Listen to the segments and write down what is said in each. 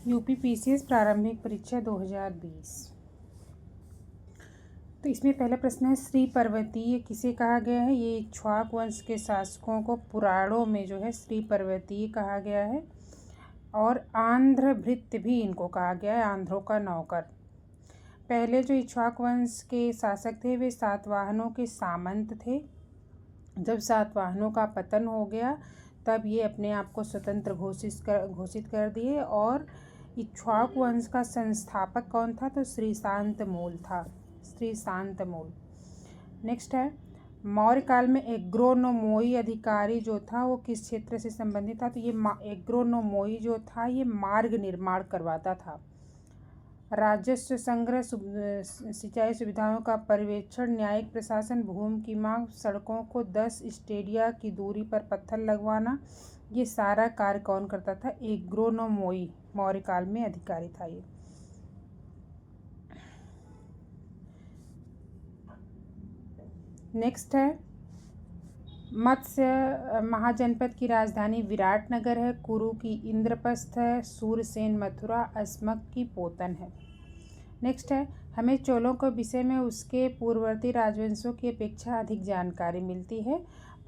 UPPCS प्रारंभिक परीक्षा 2020। तो इसमें पहला प्रश्न है, श्री पर्वतीय किसे कहा गया है। ये इक्ष्वाक वंश के शासकों को पुराणों में जो है श्री पर्वतीय कहा गया है। और आंध्र भृत्य भी इनको कहा गया है, आंध्रों का नौकर। पहले जो इक्ष्वाक वंश के शासक थे वे सातवाहनों के सामंत थे। जब सातवाहनों का पतन हो गया तब ये अपने आप को स्वतंत्र घोषित कर दिए। और इक्ष्वाक वंश का संस्थापक कौन था, तो श्री शांतमूल था, श्री शांतमूल। नेक्स्ट है, मौर्य काल में एग्रोनोमोई अधिकारी जो था वो किस क्षेत्र से संबंधित था, तो ये एग्रोनोमोई जो था ये मार्ग निर्माण करवाता था। राजस्व संग्रह, सिंचाई सुविधाओं का पर्यवेक्षण, न्यायिक प्रशासन, भूमि की मांग, सड़कों को 10 स्टेडिया की दूरी पर पत्थर लगवाना, ये सारा कार्य कौन करता था, एग्रोनोमोई मौर्य काल में अधिकारी था ये। नेक्स्ट है, मत्स्य महाजनपद की राजधानी विराटनगर है। कुरु की इंद्रप्रस्थ है। सूरसेन मथुरा, अस्मक की पोतन है। नेक्स्ट है, हमें चोलों के विषय में उसके पूर्ववर्ती राजवंशों की अपेक्षा अधिक जानकारी मिलती है।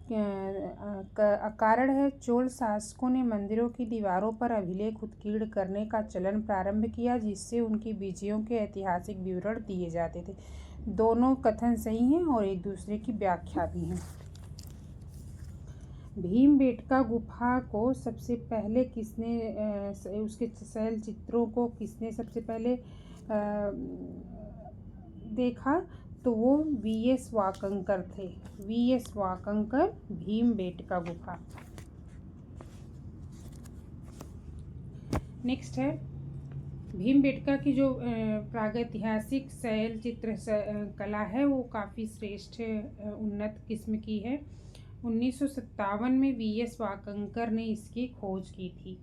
कारण है, चोल शासकों ने मंदिरों की दीवारों पर अभिलेख उत्कीर्ण करने का चलन प्रारंभ किया, जिससे उनकी विजयों के ऐतिहासिक विवरण दिए जाते थे। दोनों कथन सही हैं और एक दूसरे की व्याख्या भी हैं। भीमबेटका गुफा को सबसे पहले किसने, उसके शैल चित्रों को किसने सबसे पहले देखा, तो वो वीएस वाकंकर थे। वीएस वाकंकर, भीमबेटका गुफा। नेक्स्ट है, भीमबेटका की जो प्रागैतिहासिक शैल चित्र कला है वो काफ़ी श्रेष्ठ उन्नत किस्म की है। 1957 में वीएस वाकंकर ने इसकी खोज की थी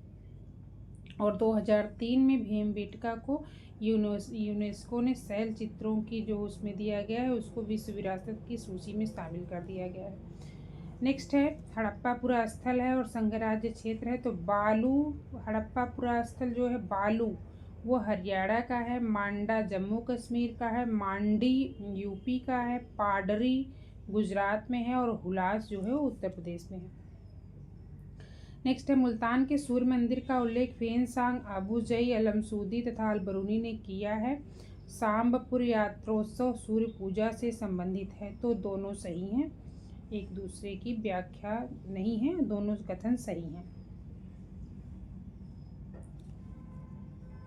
और 2003 में भीमबेटका को यूनेस्को ने शैल चित्रों की जो उसमें दिया गया है उसको विश्व विरासत की सूची में शामिल कर दिया गया है। नेक्स्ट है, हड़प्पापुरा स्थल है और संघराज्य क्षेत्र है। तो बालू, हड़प्पापुरा स्थल जो है बालू वो हरियाणा का है, मांडा जम्मू कश्मीर का है, मांडी यूपी का है, पाडरी गुजरात में है और हुलास जो है वो उत्तर प्रदेश में है। नेक्स्ट है, मुल्तान के सूर्य मंदिर का उल्लेख फेनसांग, अबूजई, अलमसूदी तथा अलबरूनी ने किया है। सांबपुर यात्रोत्सव सूर्य पूजा से संबंधित है, तो दोनों सही हैं, एक दूसरे की व्याख्या नहीं है, दोनों कथन सही हैं।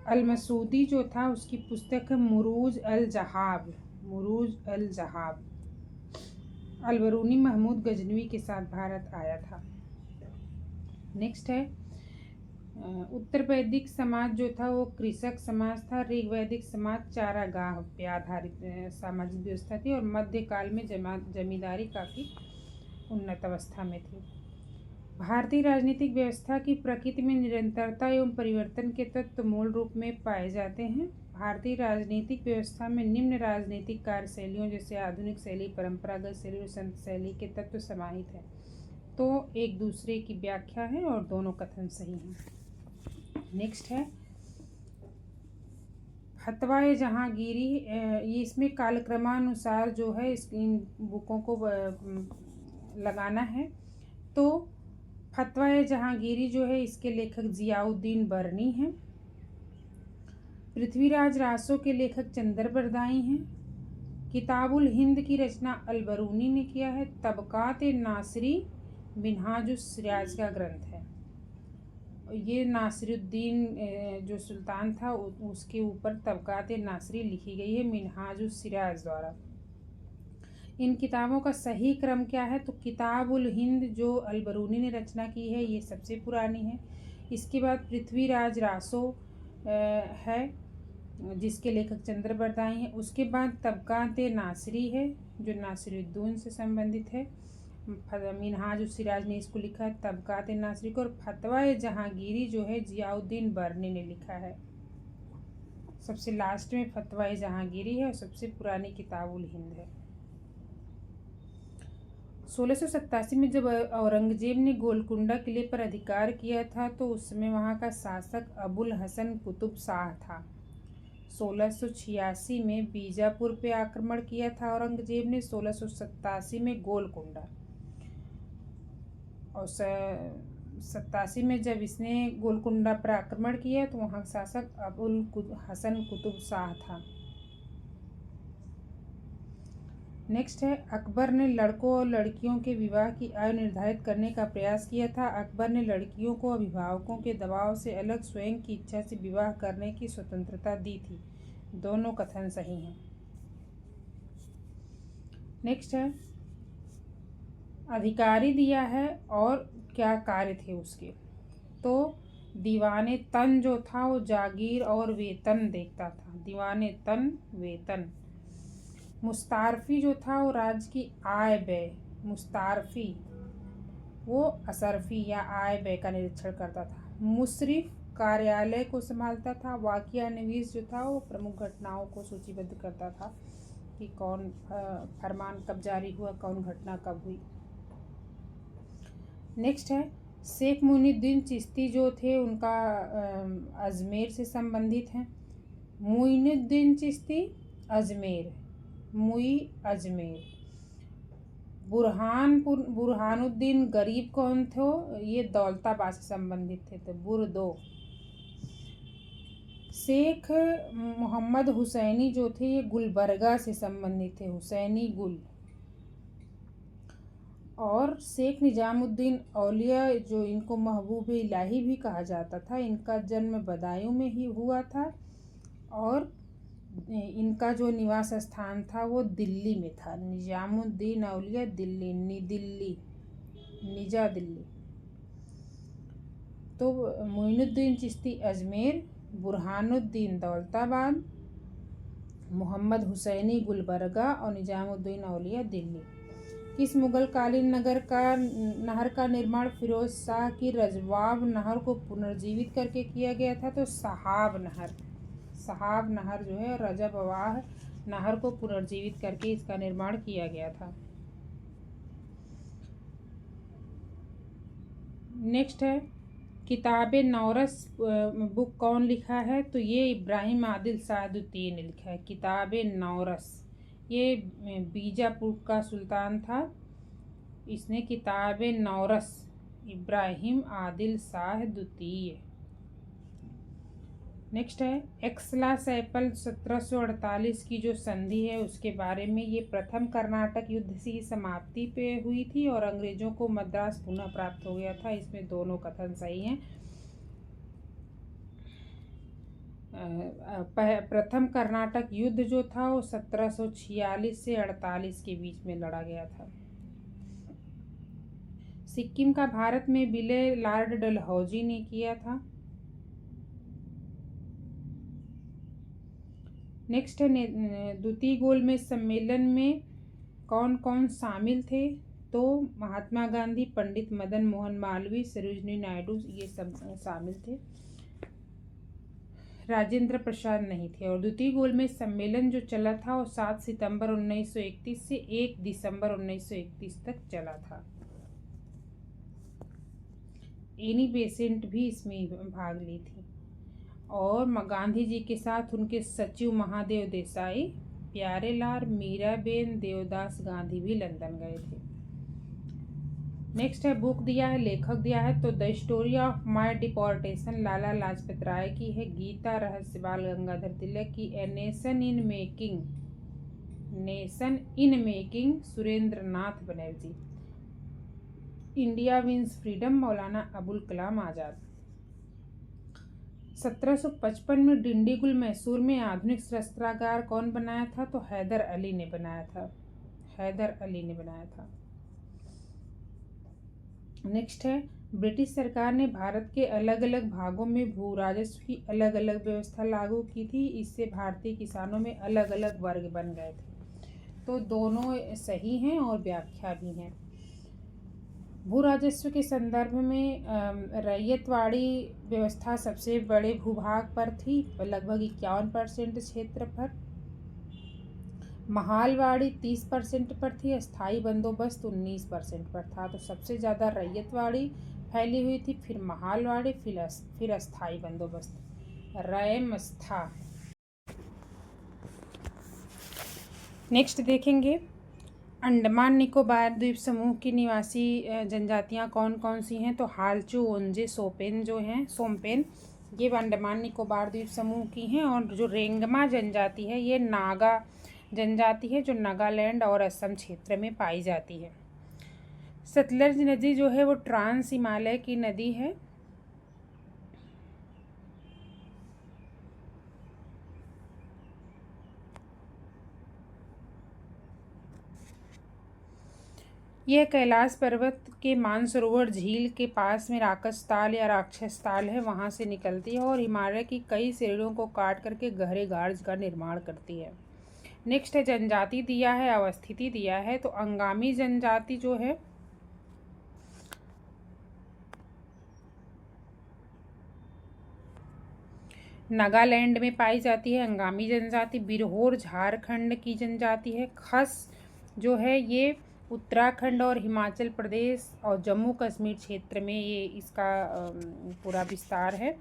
अलमसूदी जो था उसकी पुस्तक है मुरूज अल जहाब, मुरूज अल जहाब। अलबरूनी महमूद गजनवी के साथ भारत आया था। नेक्स्ट है, उत्तर वैदिक समाज जो था वो कृषक समाज था। ऋग्वैदिक समाज चारागाह पे आधारित सामाजिक व्यवस्था थी और मध्यकाल में जमींदारी काफ़ी उन्नत अवस्था में थी। भारतीय राजनीतिक व्यवस्था की प्रकृति में निरंतरता एवं परिवर्तन के तत्व मूल रूप में पाए जाते हैं। भारतीय राजनीतिक व्यवस्था में निम्न राजनीतिक कार्यशैलियों जैसे आधुनिक शैली, परंपरागत शैली और संत शैली के तत्व समाहित हैं, तो एक दूसरे की व्याख्या है और दोनों कथन सही हैं। नेक्स्ट है, फतवा जहांगीरी, ये इसमें कालक्रमानुसार जो है इन बुकों को लगाना है। तो फतवा जहांगीरी जो है इसके लेखक जियाउद्दीन बरनी हैं। पृथ्वीराज रासो के लेखक चंदर बरदाई हैं। किताबुल हिंद की रचना अलबरूनी ने किया है। तबकात नासिरी मिन्हाजुस सिराज का ग्रंथ है। ये नासिरुद्दीन जो सुल्तान था उसके ऊपर तबकात नासिरी लिखी गई है मिन्हाजुस सिराज द्वारा। इन किताबों का सही क्रम क्या है, तो किताबुल हिंद जो अलबरूनी ने रचना की है ये सबसे पुरानी है। इसके बाद पृथ्वीराज रासो है जिसके लेखक चंद्र बरदाई हैं। उसके बाद तबकात नासिरी है जो नासिरुद्दीन से संबंधित है। मिन्हाज सिराज ने इसको लिखा है तबकात नासिरी को। और फतवा जहांगीरी जो है जियाउद्दीन बरनी ने लिखा है। सबसे लास्ट में फतवा जहांगीरी है और सबसे पुरानी किताबुल हिंद है। 1687 में जब औरंगजेब ने गोलकुंडा किले पर अधिकार किया था तो उस समय वहाँ का शासक अबुल हसन कुतुब शाह था। 1686 में बीजापुर पे आक्रमण किया था औरंगजेब ने। 1687 में गोलकुंडा, और 87 में जब इसने गोलकुंडा पर आक्रमण किया तो वहाँ शासक अबुल हसन कुतुब शाह था। नेक्स्ट है, अकबर ने लड़कों और लड़कियों के विवाह की आयु निर्धारित करने का प्रयास किया था। अकबर ने लड़कियों को अभिभावकों के दबाव से अलग स्वयं की इच्छा से विवाह करने की स्वतंत्रता दी थी। दोनों कथन सही हैं। नेक्स्ट है, अधिकारी दिया है और क्या कार्य थे उसके। तो दीवाने तन जो था वो जागीर और वेतन देखता था। दीवाने तन, वेतन। मुस्तारफी जो था वो राज्य की आय व्यय, मुस्तारफी वो असरफी या आय व्यय का निरीक्षण करता था। मुशरिफ कार्यालय को संभालता था। वाकिया नवीस जो था वो प्रमुख घटनाओं को सूचीबद्ध करता था कि कौन फरमान कब जारी हुआ, कौन घटना कब हुई। नेक्स्ट है, शेख मुइनुद्दीन चिश्ती जो थे उनका अजमेर से संबंधित हैं। मुइनुद्दीन चिश्ती अजमेर, अजमेर। बुरहानुद्दीन गरीब कौन थे, ये दौलताबाद से संबंधित थे, तो बुरदो। शेख मोहम्मद हुसैनी जो थे ये गुलबर्गा से संबंधित थे, हुसैनी गुल। और शेख निजामुद्दीन औलिया जो इनको महबूब इलाही भी कहा जाता था, इनका जन्म बदायूं में ही हुआ था और इनका जो निवास स्थान था वो दिल्ली में था। निजामुद्दीन औलिया दिल्ली, निजा दिल्ली। तो मुइनुद्दीन चिश्ती अजमेर, बुरहानुद्दीन दौलताबाद, मोहम्मद हुसैनी गुलबर्गा और निजामुद्दीन औलिया दिल्ली। किस मुगल कालीन नहर का निर्माण फिरोज शाह की रजवाब नहर को पुनर्जीवित करके किया गया था? तो सहाब नहर जो है रजवाब नहर को पुनर्जीवित करके इसका निर्माण किया गया था। नेक्स्ट है, किताबे नौरस बुक कौन लिखा है? तो ये इब्राहिम आदिल सादुद्दीन ने लिखा है। किताबे नौरस, ये बीजापुर का सुल्तान था, इसने किताबे नौरस, इब्राहिम आदिल शाह द्वितीय। नेक्स्ट है, एक्सला सैपल 1748 की जो संधि है उसके बारे में। ये प्रथम कर्नाटक युद्ध की समाप्ति पे हुई थी और अंग्रेजों को मद्रास पुनः प्राप्त हो गया था। इसमें दोनों कथन सही हैं। प्रथम कर्नाटक युद्ध जो था वो 1746 से 48 के बीच में लड़ा गया था। सिक्किम का भारत में विलय लॉर्ड डलहौजी ने किया था। नेक्स्ट है, द्वितीय गोलमेज सम्मेलन में कौन कौन शामिल थे? तो महात्मा गांधी, पंडित मदन मोहन मालवीय, सरोजिनी नायडू, ये सब शामिल थे। राजेंद्र प्रसाद नहीं थे। और द्वितीय गोलमेज सम्मेलन जो चला था वो 7 सितंबर 1931 से 1 दिसंबर 1931 तक चला था। एनी बेसेंट भी इसमें भाग ली थी। और गांधी जी के साथ उनके सचिव महादेव देसाई, प्यारेलाल, मीराबेन, देवदास गांधी भी लंदन गए थे। नेक्स्ट है, बुक दिया है, लेखक दिया है। तो the story of my deportation Lala Lajpat Rai की है। गीता रहस्य बाल गंगाधर तिलक की। A nation in making Surendra Nath Banerjee. India wins freedom Maulana Abul Kalam Azad. 1755 में डिंडीगुल मैसूर में आधुनिक शस्त्रागार कौन बनाया था? तो हैदर अली ने बनाया था। नेक्स्ट है, ब्रिटिश सरकार ने भारत के अलग अलग भागों में भू राजस्व की अलग अलग व्यवस्था लागू की थी। इससे भारतीय किसानों में अलग अलग वर्ग बन गए थे। तो दोनों सही हैं और व्याख्या भी हैं। भू राजस्व के संदर्भ में रैयतवाड़ी व्यवस्था सबसे बड़े भूभाग पर थी, लगभग 51% क्षेत्र पर। महालवाड़ी 30% पर थी, अस्थाई बंदोबस्त 19% पर था। तो सबसे ज़्यादा रैयतवाड़ी फैली हुई थी, फिर महालवाड़ी, फिर अस्थाई बंदोबस्त, रैमस्था। नेक्स्ट देखेंगे अंडमान निकोबार द्वीप समूह की निवासी जनजातियां कौन कौन सी हैं। तो हालचू, ओंजे, सोमपेन ये अंडमान निकोबार द्वीप समूह की हैं। और जो रेंगमा जनजाति है ये नागा जनजाति है, जो नागालैंड और असम क्षेत्र में पाई जाती है। सतलज नदी जो है वो ट्रांस हिमालय की नदी है। यह कैलाश पर्वत के मानसरोवर झील के पास में राकस ताल या राक्षस ताल है, वहाँ से निकलती है और हिमालय की कई श्रेणियों को काट करके गहरे गार्ज का निर्माण करती है। नेक्स्ट है जनजाति दिया है, अवस्थिति दिया है। तो अंगामी जनजाति जो है नागालैंड में पाई जाती है। अंगामी जनजाति बिरहोर झारखंड की जनजाति है। खस जो है ये उत्तराखंड और हिमाचल प्रदेश और जम्मू कश्मीर क्षेत्र में ये इसका पूरा विस्तार है।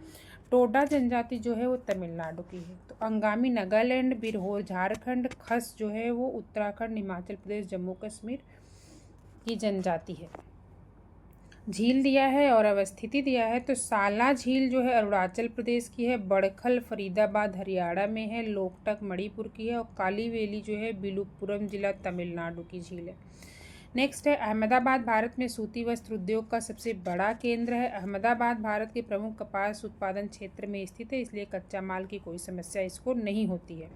टोडा जनजाति जो है वो तमिलनाडु की है। तो अंगामी नागालैंड, बिरहोर झारखंड, खस जो है वो उत्तराखंड, हिमाचल प्रदेश, जम्मू कश्मीर की जनजाति है। झील दिया है और अवस्थिति दिया है। तो साला झील जो है अरुणाचल प्रदेश की है, बड़खल फरीदाबाद हरियाणा में है, लोकटक मणिपुर की है और कालीवेली जो है बिलुपुरम जिला तमिलनाडु की झील है। नेक्स्ट है अहमदाबाद भारत में सूती वस्त्र उद्योग का सबसे बड़ा केंद्र है। अहमदाबाद भारत के प्रमुख कपास उत्पादन क्षेत्र में स्थित है, इसलिए कच्चा माल की कोई समस्या इसको नहीं होती है।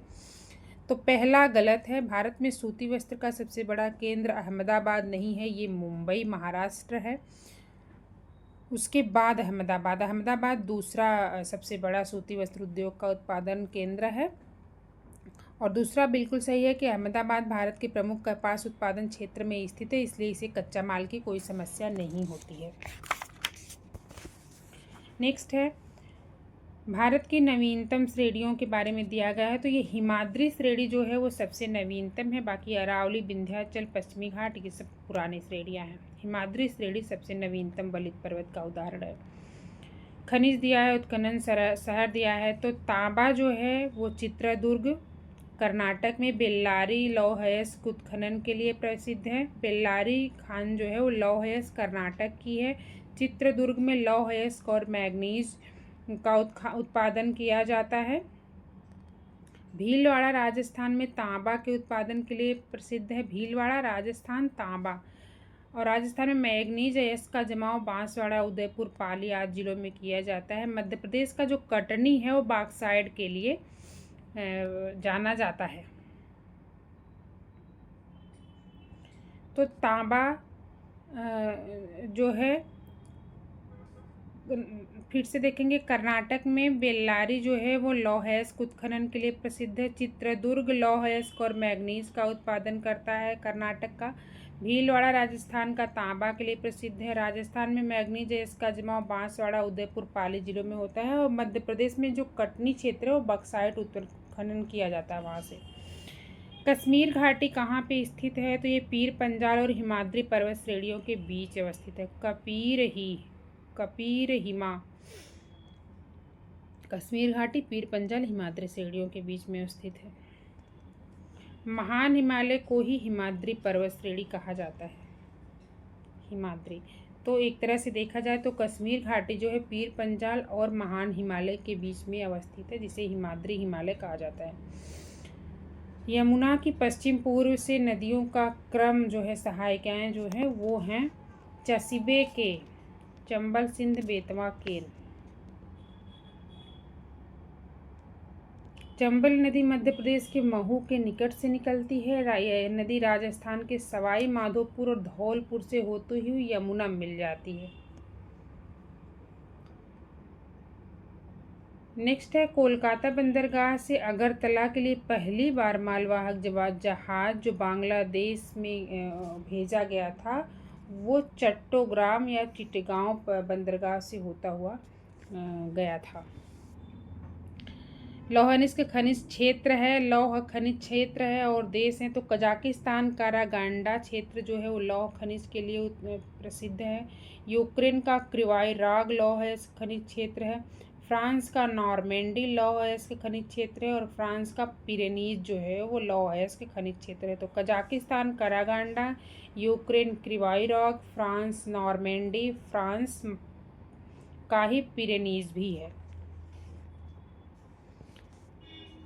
तो पहला गलत है, भारत में सूती वस्त्र का सबसे बड़ा केंद्र अहमदाबाद नहीं है, ये मुंबई महाराष्ट्र है। उसके बाद अहमदाबाद दूसरा सबसे बड़ा सूती वस्त्र उद्योग का उत्पादन केंद्र है। और दूसरा बिल्कुल सही है कि अहमदाबाद भारत के प्रमुख कपास उत्पादन क्षेत्र में स्थित है, इसलिए इसे कच्चा माल की कोई समस्या नहीं होती है। नेक्स्ट है भारत की नवीनतम श्रेणियों के बारे में दिया गया है। तो ये हिमाद्री श्रेणी जो है वो सबसे नवीनतम है, बाकी अरावली, विंध्याचल, पश्चिमी घाट ये सब पुरानी श्रेणियाँ हैं। हिमाद्री श्रेणी सबसे नवीनतम बलित पर्वत का उदाहरण है। खनिज दिया है, उत्खनन शहर दिया है। तो तांबा जो है वो चित्रदुर्ग कर्नाटक में बेल्लारी लौह अयस्क उत्खनन के लिए प्रसिद्ध है। बेल्लारी खान जो है वो लौह अयस्क कर्नाटक की है। चित्रदुर्ग में लौह अयस्क और मैग्नीज का उत्पादन किया जाता है। भीलवाड़ा राजस्थान में तांबा के उत्पादन के लिए प्रसिद्ध है। भीलवाड़ा राजस्थान तांबा। और राजस्थान में मैग्नीज अयस्क का जमाव बांसवाड़ा, उदयपुर, पाली आदि जिलों में किया जाता है। मध्य प्रदेश का जो कटनी है वो बॉक्साइट के लिए जाना जाता है। तो तांबा जो है फिर से देखेंगे, कर्नाटक में बेल्लारी जो है वो लौह अयस्क उत्खनन के लिए प्रसिद्ध है। चित्रदुर्ग लौह अयस्क और मैग्नीज का उत्पादन करता है कर्नाटक का। भीलवाड़ा राजस्थान का तांबा के लिए प्रसिद्ध है। राजस्थान में मैग्नीज अयस्क का जमाव बांसवाड़ा, उदयपुर, पाली जिलों में होता है। और मध्य प्रदेश में जो कटनी क्षेत्र है वो बॉक्साइट उत्खनन किया जाता है वहाँ से। कश्मीर घाटी कहाँ पे स्थित है। तो ये पीर पंजाल और हिमाद्री पर्वत श्रेणियों के बीच अवस्थित है। कपीर हिमा कश्मीर घाटी पीर पंजाल हिमाद्री श्रेणियों के बीच में स्थित है। महान हिमालय को ही हिमाद्री पर्वत श्रेणी कहा जाता है। हिमाद्री तो एक तरह से देखा जाए तो कश्मीर घाटी जो है पीर पंजाल और महान हिमालय के बीच में अवस्थित है, जिसे हिमाद्री हिमालय कहा जाता है। यमुना की पश्चिम पूर्व से नदियों का क्रम जो है सहायिकाएँ जो है वो हैं चसीबे के, चंबल, सिंध, बेतवा, केन। चंबल नदी मध्य प्रदेश के महू के निकट से निकलती है। यह नदी राजस्थान के सवाई माधोपुर और धौलपुर से होती हुई यमुना मिल जाती है। नेक्स्ट है कोलकाता बंदरगाह से अगरतला के लिए पहली बार मालवाहक जहाज जो बांग्लादेश में भेजा गया था वो चट्टोग्राम या चिटगांव बंदरगाह से होता हुआ गया था। लौहानिस्क खनिज क्षेत्र है, लौह खनिज क्षेत्र है और देश हैं तो कजाकिस्तान कारागांडा क्षेत्र जो है वो लौह खनिज के लिए प्रसिद्ध है। यूक्रेन का क्रिवाई राग लौह खनिज क्षेत्र है। फ्रांस का नॉर्मेंडी लौह अयस्क खनिज क्षेत्र है और फ्रांस का पिरेनीज जो है वो लौह अयस्क खनिज क्षेत्र है। तो कजाकिस्तान कारागांडा, यूक्रेन क्रिवाई राग, फ्रांस नॉर्मेंडी, फ्रांस का ही पिरेनीज भी है।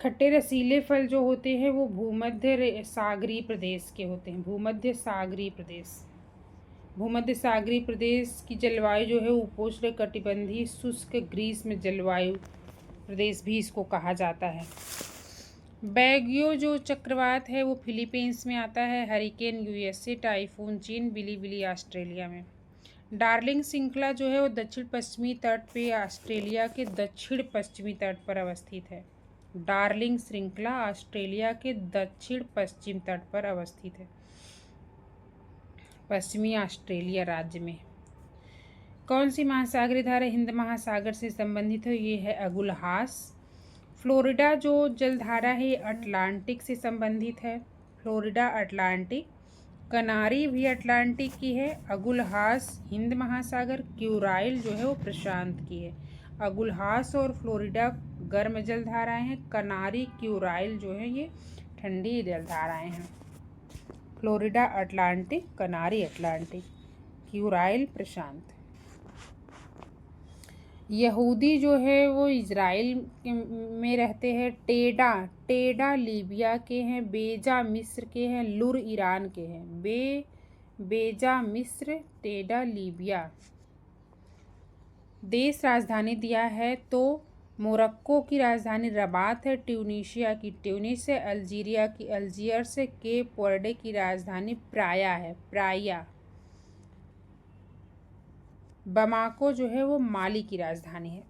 खट्टे रसीले फल जो होते हैं वो भूमध्य सागरीय प्रदेश के होते हैं। भूमध्य सागरीय प्रदेश की जलवायु जो है उपोष्ण कटिबंधीय शुष्क ग्रीष्म जलवायु प्रदेश भी इसको कहा जाता है। बैगियो जो चक्रवात है वो फिलीपींस में आता है। हरिकेन यूएसए, टाइफून चीन, बिलीबिली ऑस्ट्रेलिया में। डार्लिंग श्रृंखला जो है वो दक्षिण पश्चिमी तट पे ऑस्ट्रेलिया के दक्षिण पश्चिमी तट पर अवस्थित है। डार्लिंग श्रृंखला ऑस्ट्रेलिया के दक्षिण पश्चिम तट पर अवस्थित है, पश्चिमी ऑस्ट्रेलिया राज्य में। कौन सी महासागरीय धारा हिंद महासागर से संबंधित है? ये है अगुलहास। फ्लोरिडा जो जलधारा है अटलांटिक से संबंधित है। Florida Atlantic. कनारी भी अटलांटिक की है। अगुलहास हिंद महासागर। क्यूराइल जो है वो प्रशांत की है। अगुलहास और फ्लोरिडा गर्म जलधाराएं हैं। कनारी क्यूराइल जो है ये ठंडी जलधाराएं हैं। फ्लोरिडा अटलांटिक, कनारी अटलांटिक, क्यूराइल प्रशांत। यहूदी जो है वो इजराइल में रहते हैं। टेडा लीबिया के हैं। बेजा मिस्र के हैं। लुर ईरान के हैं। बेजा मिस्र, टेडा लीबिया। देश राजधानी दिया है तो मोरक्को की राजधानी रबात है। ट्यूनीशिया की ट्यूनिस है। अल्जीरिया की अल्जियर्स है। केप वर्डे की राजधानी प्राया है, प्राया। बमाको जो है वो माली की राजधानी है।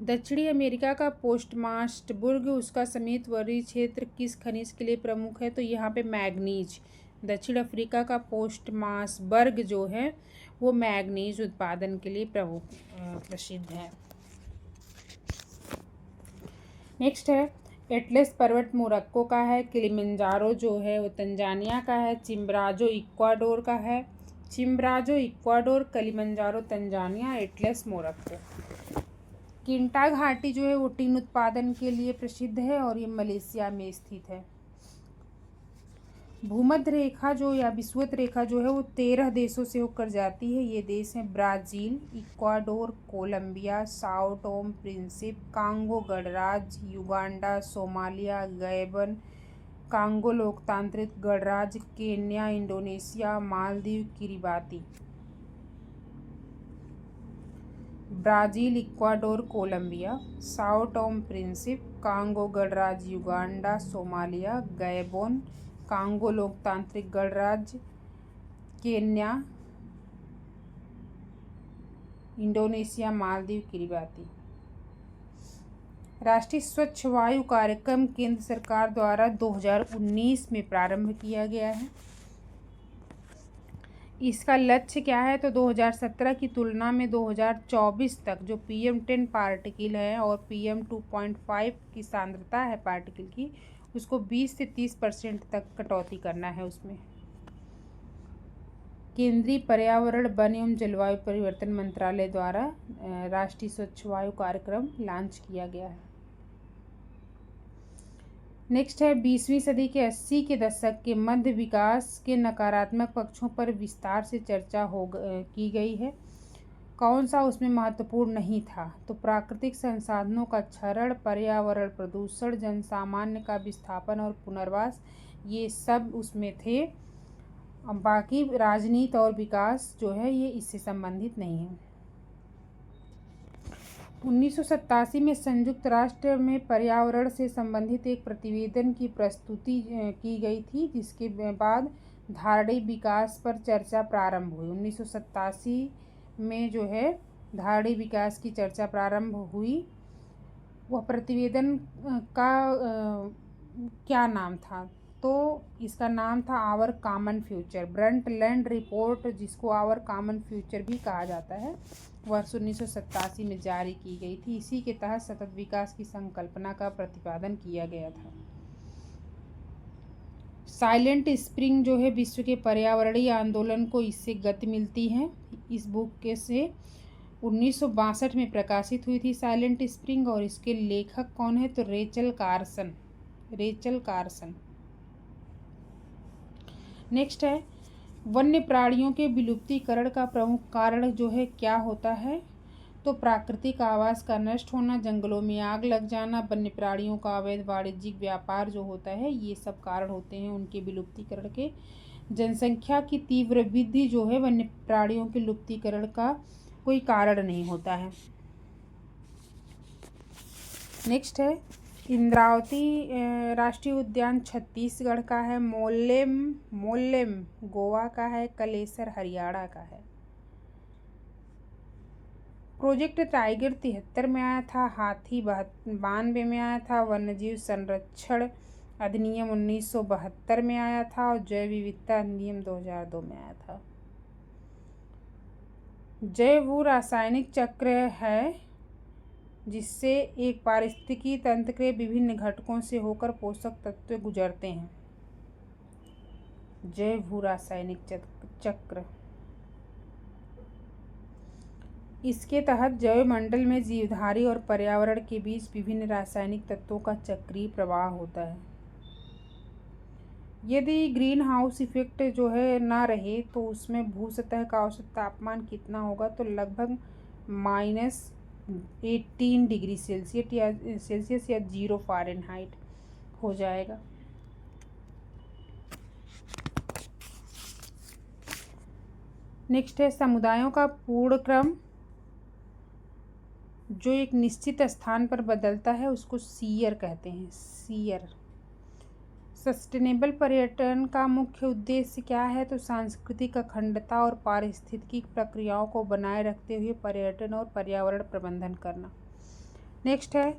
दक्षिणी अमेरिका का पोस्टमास्टबुर्ग उसका समीपवर्ती क्षेत्र किस खनिज के लिए प्रमुख है? तो यहाँ पे मैग्नीज। दक्षिण अफ्रीका का पोस्टमासबर्ग जो है वो मैग्नीज उत्पादन के लिए प्रसिद्ध है। नेक्स्ट है एटलस पर्वत मोरक्को का है। किलिमंजारो जो है वो तंजानिया का है। चिम्बराजो इक्वाडोर का है। Chimborazo Ecuador, Kilimanjaro Tanzania, Atlas Morocco. Kinta घाटी जो है वो टिन उत्पादन के लिए प्रसिद्ध है और ये मलेशिया में स्थित है। भूमध्य रेखा जो या विषुवत रेखा जो है वो 13 देशों से होकर जाती है। ये देश हैं Brazil, Ecuador, Colombia, Sao Tome Principe, Congo गणराज्य, युगांडा, सोमालिया, गैबन, कांगो लोकतांत्रिक गणराज्य, Kenya, Indonesia, Maldives, Kiribati. Brazil, Ecuador, Colombia, Sao Tome Principe, Congo गणराज्य, युगांडा, सोमालिया, गैबोन, कांगो लोकतांत्रिक गणराज्य, केन्या, इंडोनेशिया, मालदीव, किरिबाती। राष्ट्रीय स्वच्छ वायु कार्यक्रम केंद्र सरकार द्वारा 2019 में प्रारंभ किया गया है। इसका लक्ष्य क्या है? तो 2017 की तुलना में 2024 तक जो PM10 पार्टिकल है और PM2.5 की सांद्रता है पार्टिकल की, उसको 20 से 30% तक कटौती करना है उसमें। केंद्रीय पर्यावरण, वन एवं जलवायु परिवर्तन मंत्रालय द्वारा राष्ट्रीय स्वच्छ वायु कार्यक्रम लॉन्च किया गया है। नेक्स्ट है 20वीं सदी के 80 के दशक के मध्य विकास के नकारात्मक पक्षों पर विस्तार से चर्चा की गई है। कौन सा उसमें महत्वपूर्ण नहीं था? तो प्राकृतिक संसाधनों का क्षरण, पर्यावरण प्रदूषण, जनसामान्य का विस्थापन और पुनर्वास, ये सब उसमें थे। बाकी राजनीति और विकास जो है ये इससे संबंधित नहीं है। 1987 में संयुक्त राष्ट्र में पर्यावरण से संबंधित एक प्रतिवेदन की प्रस्तुति की गई थी, जिसके बाद धारणीय विकास पर चर्चा प्रारंभ हुई। 1987 में जो है धारणीय विकास की चर्चा प्रारंभ हुई। वह प्रतिवेदन का क्या नाम था? तो इसका नाम था our common future. Brundtland report, जिसको आवर कॉमन फ्यूचर भी कहा जाता है, वर्ष 1987 में जारी की गई थी। इसी के तहत सतत विकास की संकल्पना का प्रतिपादन किया गया था। साइलेंट स्प्रिंग जो है विश्व के पर्यावरणीय आंदोलन को इससे गति मिलती है। इस बुक के से 1962 में प्रकाशित हुई थी साइलेंट स्प्रिंग, और इसके लेखक कौन है तो रेचल कार्सन। नेक्स्ट है वन्य प्राणियों के विलुप्तीकरण का प्रमुख कारण जो है क्या होता है तो प्राकृतिक आवास का नष्ट होना, जंगलों में आग लग जाना, वन्य प्राणियों का अवैध वाणिज्यिक व्यापार जो होता है, ये सब कारण होते हैं उनके विलुप्तीकरण के। जनसंख्या की तीव्र वृद्धि जो है वन्य प्राणियों के विलुप्तीकरण का कोई कारण नहीं होता है। नेक्स्ट है इंद्रावती राष्ट्रीय उद्यान छत्तीसगढ़ का है। मोल्लेम गोवा का है। कलेसर हरियाणा का है। प्रोजेक्ट टाइगर 73 में आया था। हाथी 92 में आया था। वन्यजीव संरक्षण अधिनियम 1972 में आया था, और जैव विविधता अधिनियम 2002 में आया था। जैव भू रासायनिक चक्र है जिससे एक पारिस्थितिकी तंत्र के विभिन्न घटकों से होकर पोषक तत्व गुजरते हैं। जैव भू रासायनिक चक्र, इसके तहत जैवमंडल में जीवधारी और पर्यावरण के बीच विभिन्न रासायनिक तत्वों का चक्रीय प्रवाह होता है। यदि ग्रीन हाउस इफेक्ट जो है ना रहे तो उसमें भू सतह का औसत तापमान कितना होगा तो लगभग -18 डिग्री सेल्सियस या 0 फ़ारेनहाइट हो जाएगा। नेक्स्ट है समुदायों का पूर्ण क्रम जो एक निश्चित स्थान पर बदलता है उसको सीयर कहते हैं। सीयर। सस्टेनेबल पर्यटन का मुख्य उद्देश्य क्या है तो सांस्कृतिक अखंडता और पारिस्थितिकी प्रक्रियाओं को बनाए रखते हुए पर्यटन और पर्यावरण प्रबंधन करना। नेक्स्ट है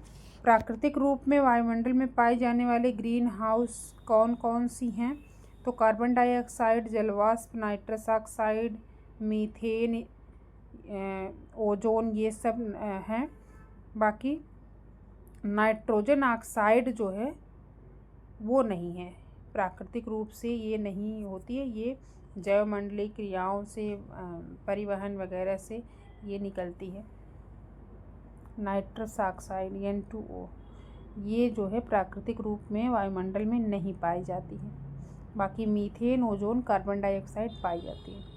प्राकृतिक रूप में वायुमंडल में पाई जाने वाले ग्रीन हाउस कौन कौन सी हैं तो कार्बन डाइऑक्साइड, जलवाष्प, नाइट्रस ऑक्साइड, मीथेन, ओजोन, ये सब हैं। बाकी नाइट्रोजन ऑक्साइड जो है वो नहीं है, प्राकृतिक रूप से ये नहीं होती है, ये जैवमंडलीय क्रियाओं से परिवहन वगैरह से ये निकलती है। नाइट्रस ऑक्साइड N2O ये जो है प्राकृतिक रूप में वायुमंडल में नहीं पाई जाती है। बाकी मीथेन, ओजोन, कार्बन डाइऑक्साइड पाई जाती है।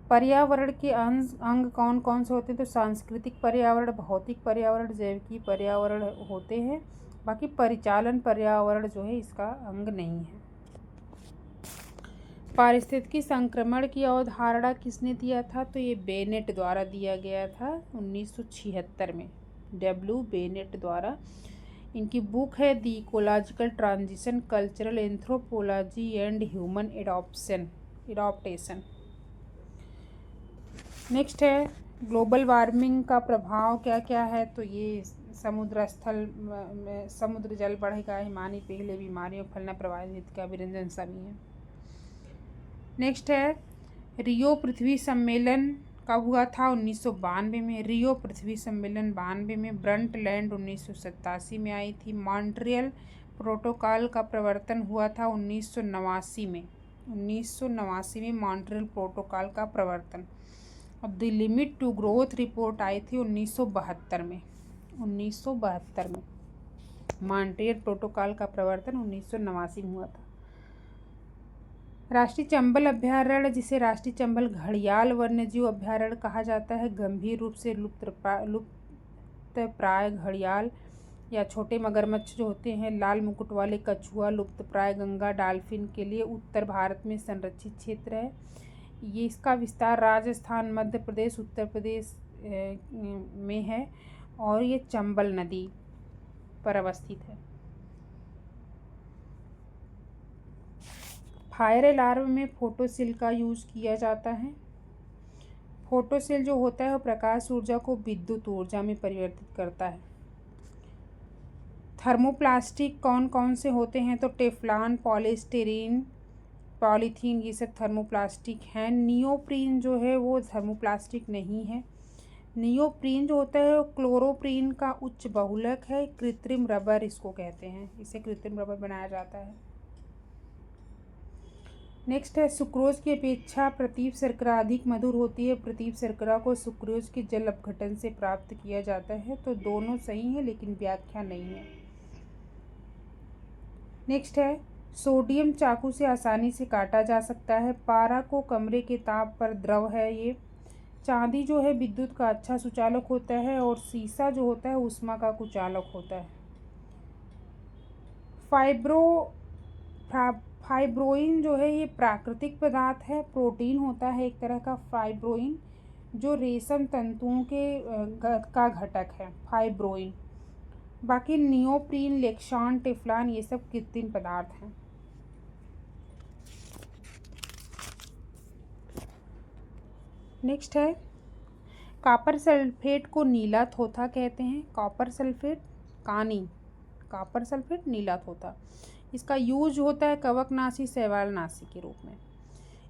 पर्यावरण के अंग कौन कौन से होते हैं तो सांस्कृतिक पर्यावरण, भौतिक पर्यावरण, जैविकी पर्यावरण होते हैं। बाकी परिचालन पर्यावरण जो है इसका अंग नहीं है। पारिस्थितिकी संक्रमण की अवधारणा किसने दिया था तो ये बेनेट द्वारा दिया गया था 1976 में, W बेनेट द्वारा। इनकी बुक है the ecological transition, cultural anthropology and human adaptation. Next है ग्लोबल वार्मिंग का प्रभाव क्या क्या है तो ये समुद्र जल बढ़ेगा, हिमानी पिघले, बीमारियों फैलना, प्रवाहित का विरंजन सभी है। नेक्स्ट है रियो पृथ्वी सम्मेलन कब हुआ था 1992 में। रियो पृथ्वी सम्मेलन 92 में। ब्रंटलैंड 1987 में आई थी। मॉन्ट्रियल प्रोटोकॉल का प्रवर्तन हुआ था 1989 में। 1989 में मॉन्ट्रियल प्रोटोकॉल का प्रवर्तन। अब the limit to growth report आई थी 1972 में। 1972 में मॉन्ट्रियल प्रोटोकॉल का प्रवर्तन 1989 में हुआ था। राष्ट्रीय चंबल अभ्यारण्य, जिसे राष्ट्रीय चंबल घड़ियाल वन्यजीव अभ्यारण्य कहा जाता है, गंभीर रूप से लुप्तप्राय घड़ियाल या छोटे मगरमच्छ जो होते हैं, लाल मुकुट वाले कछुआ, लुप्तप्राय गंगा डॉल्फिन के लिए उत्तर भारत में संरक्षित क्षेत्र है। ये इसका विस्तार राजस्थान, मध्य प्रदेश, उत्तर प्रदेश में है और ये चंबल नदी पर अवस्थित है। फायर अलार्म में फोटोसेल का यूज़ किया जाता है। फोटोसेल जो होता है वो प्रकाश ऊर्जा को विद्युत ऊर्जा में परिवर्तित करता है। थर्मोप्लास्टिक कौन कौन से होते हैं तो टेफ्लॉन, पॉलीस्टीरीन, पॉलीथीन ये सब थर्मोप्लास्टिक हैं। नियोप्रीन जो है वो थर्मोप्लास्टिक नहीं है। नियोप्रीन जो होता है वो क्लोरोप्रीन का उच्च बहुलक है। कृत्रिम रबर इसको कहते हैं, इसे कृत्रिम रबर बनाया जाता है। नेक्स्ट है सुक्रोज की अपेक्षा प्रतीप शर्करा अधिक मधुर होती है। प्रतीप शर्करा को सुक्रोज के जल अपघटन से प्राप्त किया जाता है। तो दोनों सही है लेकिन व्याख्या नहीं है। नेक्स्ट है सोडियम चाकू से आसानी से काटा जा सकता है। पारा को कमरे के ताप पर द्रव है ये। चांदी जो है विद्युत का अच्छा सुचालक होता है और सीसा जो होता है ऊष्मा का कुचालक होता है। फाइब्रोइन जो है ये प्राकृतिक पदार्थ है, प्रोटीन होता है एक तरह का फाइब्रोइन, जो रेशम तंतुओं का घटक है फाइब्रोइन। बाकी नियोप्रीन, लेक्शान, टेफ्लॉन ये सब कृत्रिम पदार्थ हैं। नेक्स्ट है कॉपर सल्फेट को नीला थोथा कहते हैं। कॉपर सल्फेट कॉपर सल्फेट नीला थोथा। इसका यूज होता है कवकनाशी, शैवालनाशी के रूप में।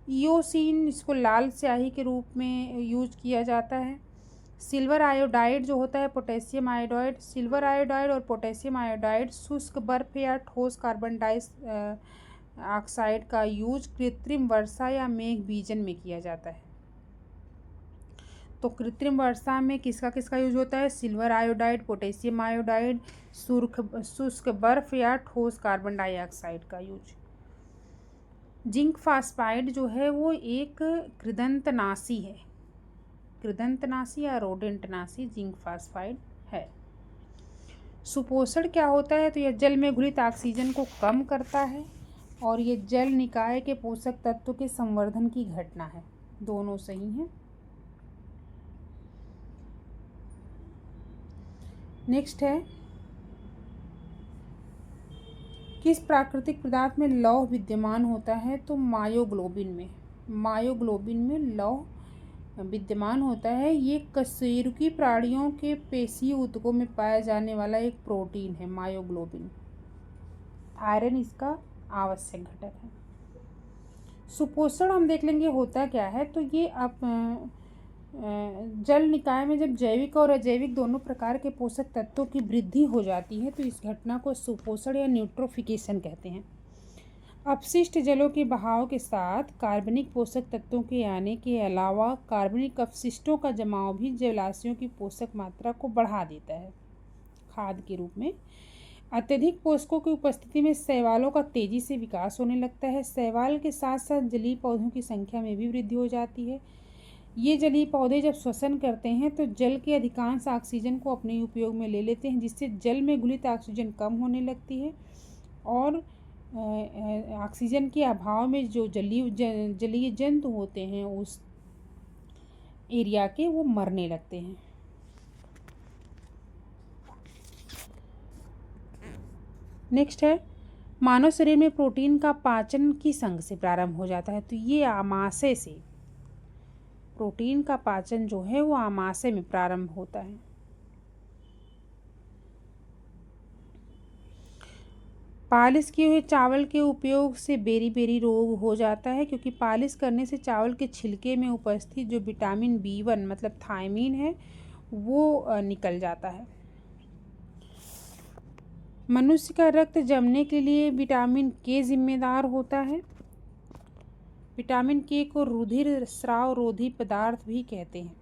इयोसिन इसको लाल स्याही के रूप में यूज किया जाता है। सिल्वर आयोडाइड जो होता है पोटेशियम आयोडाइड, सिल्वर आयोडाइड और पोटेशियम आयोडाइड शुष्क बर्फ या ठोस कार्बन डाइऑक्साइड का यूज कृत्रिम वर्षा या मेघ बीजन में किया जाता है। तो कृत्रिम वर्षा में किसका किसका यूज होता है? सिल्वर आयोडाइड, पोटेशियम आयोडाइड, शुष्क बर्फ या ठोस कार्बन डाइऑक्साइड का यूज। जिंक फास्फाइड जो है वो एक कृदंतनाशी है। कृदंतनाशी या रोडेंटनाशी जिंक फास्फाइड है। सुपोषण क्या होता है? तो यह जल में घुलित ऑक्सीजन को कम करता है और ये जल निकाय के पोषक तत्व के संवर्धन की घटना है। दोनों सही हैं। नेक्स्ट है किस प्राकृतिक पदार्थ में लौह विद्यमान होता है? तो मायोग्लोबिन में लौह विद्यमान होता है। ये कशेरुकी प्राणियों के पेशीय ऊतकों में पाया जाने वाला एक प्रोटीन है मायोग्लोबिन। आयरन इसका आवश्यक घटक है। सुपोषण हम देख लेंगे होता क्या है। तो ये आप जल निकाय में जब जैविक और अजैविक दोनों प्रकार के पोषक तत्वों की वृद्धि हो जाती है तो इस घटना को सुपोषण या न्यूट्रोफिकेशन कहते हैं। अपशिष्ट जलों के बहाव के साथ कार्बनिक पोषक तत्वों के आने के अलावा कार्बनिक अपशिष्टों का जमाव भी जलाशयों की पोषक मात्रा को बढ़ा देता है खाद के रूप में। अत्यधिक पोषकों की उपस्थिति में शैवालों का तेजी से विकास होने लगता है। शैवाल के साथ साथ जलीय पौधों की संख्या में भी वृद्धि हो जाती है। ये जलीय पौधे जब श्वसन करते हैं तो जल के अधिकांश ऑक्सीजन को अपने उपयोग में ले लेते हैं, जिससे जल में घुलित ऑक्सीजन कम होने लगती है और ऑक्सीजन के अभाव में जो जलीय जंतु होते हैं उस एरिया के वो मरने लगते हैं। नेक्स्ट है मानव शरीर में प्रोटीन का पाचन किस अंग से प्रारंभ हो जाता है? तो ये आमाशय से। प्रोटीन का पाचन जो है वो आमाशय में प्रारंभ होता है। पालिश किए हुए चावल के उपयोग से बेरी रोग हो जाता है, क्योंकि पालिश करने से चावल के छिलके में उपस्थित जो विटामिन B1 मतलब थायमीन है वो निकल जाता है। मनुष्य का रक्त जमने के लिए विटामिन K जिम्मेदार होता है। विटामिन K को रुधिर स्राव रोधी पदार्थ भी कहते हैं।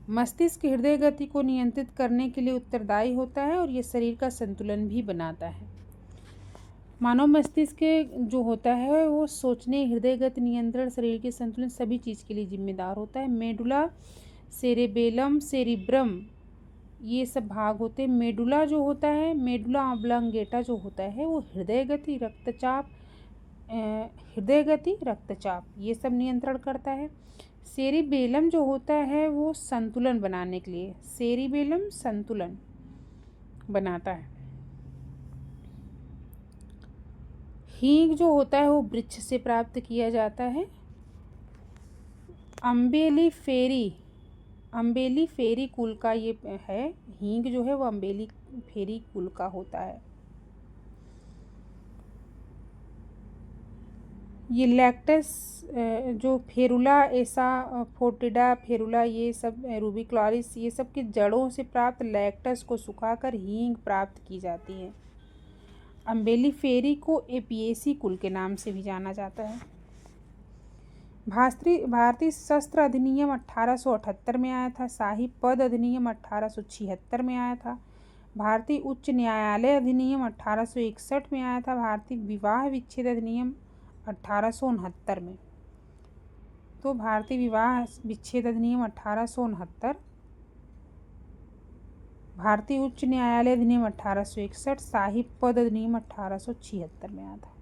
मस्तिष्क हृदय गति को नियंत्रित करने के लिए उत्तरदायी होता है और ये शरीर का संतुलन भी बनाता है। मानव मस्तिष्क जो होता है वो सोचने, हृदय गति नियंत्रण, शरीर के संतुलन सभी चीज़ के लिए जिम्मेदार होता है। मेडुला, सेरेबेलम, सेरिब्रम ये सब भाग होते हैं। मेडुला जो होता है, मेडुला ऑब्लांगेटा जो होता है वो हृदय गति, रक्तचाप ये सब नियंत्रण करता है। सेरिबेलम जो होता है वो संतुलन बनाने के लिए, सेरिबेलम संतुलन बनाता है। हींग जो होता है वो वृक्ष से प्राप्त किया जाता है। अम्बेली फेरी कुल का ये है। हींग जो है वो अम्बेली फेरी कुल का होता है। ये लैक्टस जो फेरुला एसा फोर्टिडा फेरुला, ये सब रूबिक्लॉरिस, ये सब की जड़ों से प्राप्त लैक्टस को सुखाकर हींग प्राप्त की जाती है। अम्बेलिफेरी को एपिएसी कुल के नाम से भी जाना जाता है। भारतीय शस्त्र अधिनियम 1878 में आया था। शाही पद अधिनियम 1876 में आया था। भारतीय उच्च न्यायालय अधिनियम 1861 में आया था। भारतीय विवाह विच्छेद अधिनियम 1869 में। तो भारतीय विवाह विच्छेद अधिनियम 1869, भारतीय उच्च न्यायालय अधिनियम 1861, शाही पद अधिनियम 1876 में आया था।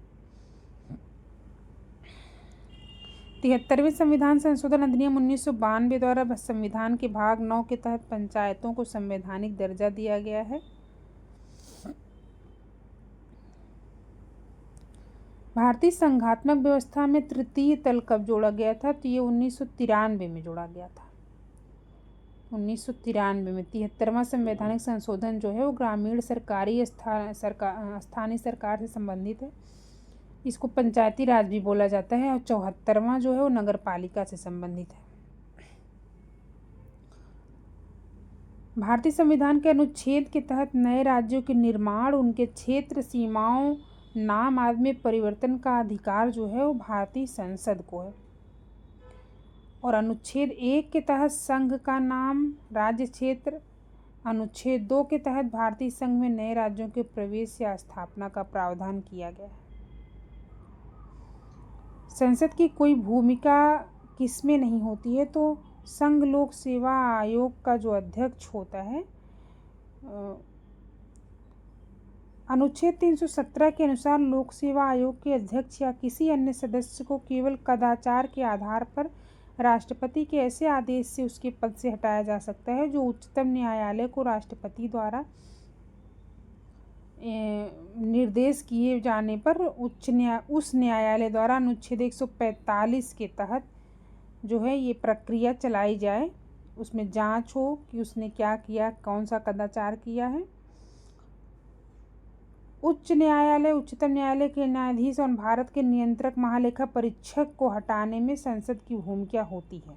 73वें संविधान संशोधन अधिनियम 1992 द्वारा संविधान के भाग 9 के तहत पंचायतों को संवैधानिक दर्जा दिया गया है। भारतीय संघात्मक व्यवस्था में तृतीय तल कब जोड़ा गया था? तो ये 1993 में जोड़ा गया था। 1993 में 73वां संवैधानिक संशोधन जो है वो ग्रामीण सरकारी स्थानीय सरकार से संबंधित है। इसको पंचायती राज भी बोला जाता है। और 74वां जो है वो नगर पालिका से संबंधित है। भारतीय संविधान के अनुच्छेद के तहत नए राज्यों के निर्माण, उनके क्षेत्र सीमाओं, नाम आदि में परिवर्तन का अधिकार जो है वो भारतीय संसद को है। और अनुच्छेद 1 के तहत संघ का नाम, राज्य क्षेत्र। अनुच्छेद 2 के तहत भारतीय संघ में नए राज्यों के प्रवेश या स्थापना का प्रावधान किया गया है। संसद की कोई भूमिका किसमें नहीं होती है? तो संघ लोक सेवा आयोग का जो अध्यक्ष होता है, अनुच्छेद 317 के अनुसार लोक सेवा आयोग के अध्यक्ष या किसी अन्य सदस्य को केवल कदाचार के आधार पर राष्ट्रपति के ऐसे आदेश से उसके पद से हटाया जा सकता है जो उच्चतम न्यायालय को राष्ट्रपति द्वारा निर्देश किए जाने पर उस न्यायालय द्वारा अनुच्छेद 145 के तहत जो है ये प्रक्रिया चलाई जाए, उसमें जांच हो कि उसने क्या किया, कौन सा कदाचार किया है। उच्च न्यायालय, उच्चतम न्यायालय के न्यायाधीश और भारत के नियंत्रक महालेखा परीक्षक को हटाने में संसद की भूमिका होती है।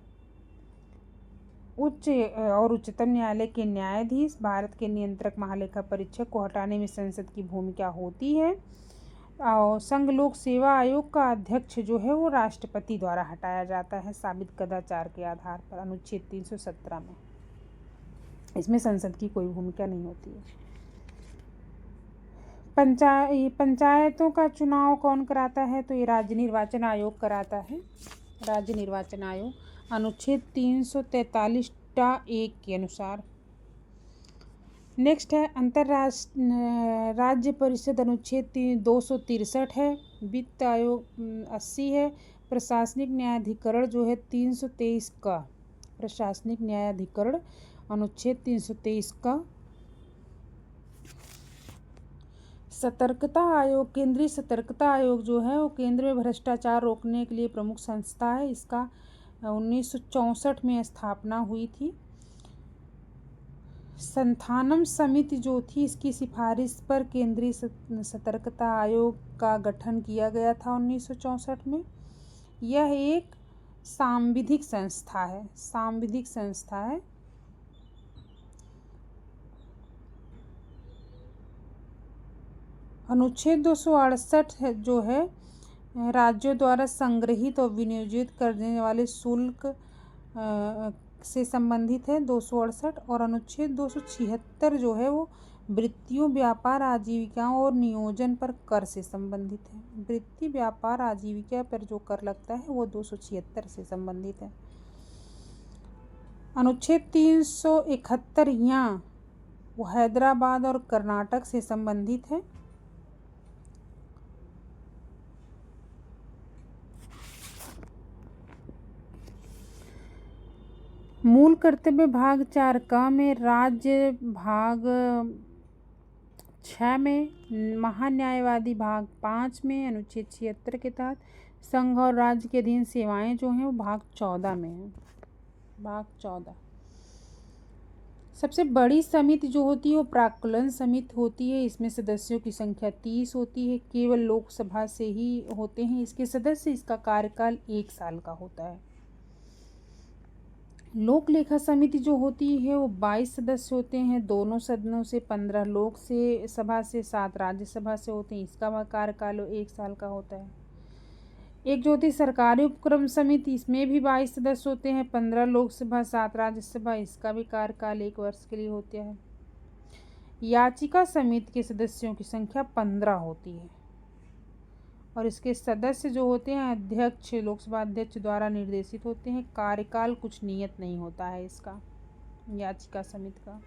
उच्च और उच्चतम न्यायालय के न्यायाधीश, भारत के नियंत्रक महालेखा परीक्षक को हटाने में संसद की भूमिका होती है। और संघ लोक सेवा आयोग का अध्यक्ष जो है वो राष्ट्रपति द्वारा हटाया जाता है साबित कदाचार के आधार पर, अनुच्छेद 317 में। इसमें संसद की कोई भूमिका नहीं होती है। पंचायतों का चुनाव कौन कराता है? तो ये राज्य निर्वाचन आयोग कराता है। राज्य निर्वाचन आयोग अनुच्छेद 343(1) के अनुसार। नेक्स्ट है अंतर्राष्ट्रीय राज्य परिषद, अनुच्छेद 263 है। वित्त आयोग 80 है। प्रशासनिक न्यायाधिकरण जो है 323 का, प्रशासनिक न्यायाधिकरण अनुच्छेद 323 का। सतर्कता आयोग, केंद्रीय सतर्कता आयोग जो है वो केंद्र में भ्रष्टाचार रोकने के लिए प्रमुख संस्था है। इसका 1964 में स्थापना हुई थी। संथानम समिति जो थी, इसकी सिफारिश पर केंद्रीय सतर्कता आयोग का गठन किया गया था 1964 में। यह एक सांविधिक संस्था है, सांविधिक संस्था है। अनुच्छेद 268 जो है राज्यों द्वारा संग्रहित और विनियोजित करने वाले शुल्क से संबंधित है, 268। और अनुच्छेद 276 जो है वो वृत्तियों, व्यापार, आजीविकाओं और नियोजन पर कर से संबंधित है। वृत्ति, व्यापार, आजीविका पर जो कर लगता है वो 276 से संबंधित है। अनुच्छेद 371 यहाँ वो हैदराबाद और कर्नाटक से संबंधित है। मूल कर्तव्य भाग 4 का में, राज्य भाग 6 में, महान्यायवादी भाग 5 में, अनुच्छेद 76 के तहत संघ और राज्य के अधीन सेवाएं जो हैं वो भाग 14 में है। भाग 14 सबसे बड़ी समिति जो होती है वो प्राक्कलन समिति होती है। इसमें सदस्यों की संख्या 30 होती है। केवल लोकसभा से ही होते हैं इसके सदस्य। इसका कार्यकाल 1 साल का होता है। लोक लेखा समिति जो होती है वो 22 सदस्य होते हैं। दोनों सदनों से 15 लोक से सभा से 7 राज्यसभा से होते हैं। इसका कार्यकाल 1 साल का होता है। एक जो होती है सरकारी उपक्रम समिति, इसमें भी 22 सदस्य होते हैं। 15 लोकसभा 7 राज्यसभा। इसका भी कार्यकाल 1 वर्ष के लिए होता है। याचिका समिति के सदस्यों की संख्या 15 होती है और इसके सदस्य जो होते हैं अध्यक्ष, लोकसभा अध्यक्ष द्वारा निर्देशित होते हैं। कार्यकाल कुछ नियत नहीं होता है इसका, याचिका समिति का।